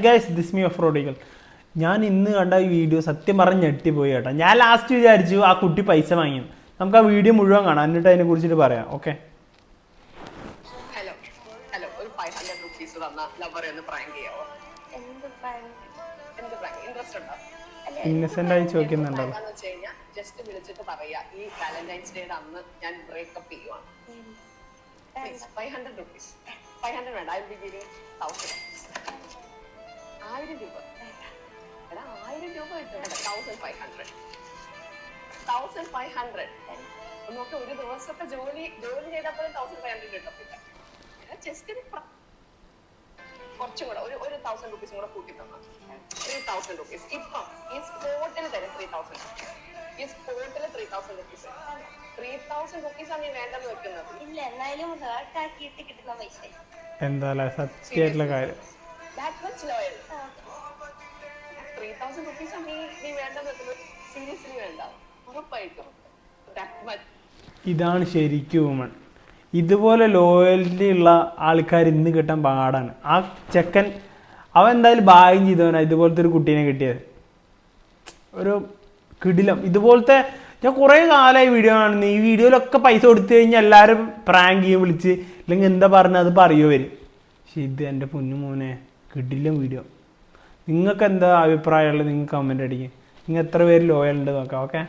Guys this me of റോഡികൾ. ഞാൻ ഇന്ന് കണ്ട ഈ വീഡിയോ സത്യം പറഞ്ഞ് ഞെട്ടിപ്പോയി കേട്ടോ. ഞാൻ ലാസ്റ്റ് വിചാരിച്ചു ആ കുട്ടി പൈസ വാങ്ങി. നമുക്ക് ആ വീഡിയോ മുഴുവൻ കാണാം, എന്നിട്ട് അതിനെ കുറിച്ചിട്ട് പറയാം. ഓക്കെ, ഇന്നസെന്റ് ആയി ചോദിക്കുന്നുണ്ടല്ലോ. ജസ്റ്റ് വിളിച്ചിട്ട് പറയാ ഈ വാലന്റൈൻസ് ഡേയുടെ അന്ന് ഞാൻ ബ്രേക്കപ്പ് ചെയ്യുവാണ്. 500 rupees. 500 വേണ്ട, I will be giving 1000. 1000 രൂപ. എടാ 1000 രൂപ കിട്ടും. 1500. 1500. നമുക്ക് ഒരു ദിവസത്തെ ജോലി ചെയ്തപ്പോഴും 1500 കിട്ടത്തില്ല. ജസ്റ്റ് കുറച്ചും കൂടെ ഒരു 1000 rupees കൂടെ കൂട്ടി തന്നു. 3000 rupees. ഇപ്പം ഈ സ്പോട്ടിൽ തരും 3000. ഈ സ്പോട്ടിൽ 3000 rupees. 3000 rupees ആണ് വേണ്ടെന്ന് വെക്കുന്നത്. ഇല്ല, എന്നാലും ഹേർട്ട് ആക്കിയിട്ട് കിട്ടുന്ന പൈസ എന്താ സത്യമായിട്ടുള്ള കാര്യം. That much loyal. 3000 rupees ആണ് നീ വേണ്ടെന്ന് വെക്കുന്നത്. സീരിയസ്ലി വേണ്ട, ഉറപ്പായിട്ടും. ഇതാണ് ശരിക്കും വുമൺ. ഇതുപോലെ ലോയൽറ്റി ഉള്ള ആൾക്കാർ ഇന്ന് കിട്ടാൻ പാടാണ്. ആ ചെക്കൻ അവൻ എന്തായാലും ഭാഗ്യം ചെയ്തവനാണ് ഇതുപോലത്തെ ഒരു കുട്ടീനെ കിട്ടിയത്. ഒരു കിടിലം ഇതുപോലത്തെ. ഞാൻ കുറേ കാലമായി വീഡിയോ കാണുന്നത്. ഈ വീഡിയോയിലൊക്കെ പൈസ കൊടുത്തു കഴിഞ്ഞാൽ എല്ലാവരും പ്രാങ്ക് ചെയ്യും, വിളിച്ച് അല്ലെങ്കിൽ എന്താ പറഞ്ഞത് അത് പറയുമോ വരും. പക്ഷെ ഇത് എൻ്റെ പൊന്നു മോനെ കിടിലം വീഡിയോ. നിങ്ങൾക്ക് എന്താ അഭിപ്രായമുള്ളത്? നിങ്ങൾ കമൻറ്റ് അടിക്കും. നിങ്ങൾ എത്ര പേര് ലോയൽ ഉണ്ട് നോക്കാം. ഓക്കെ.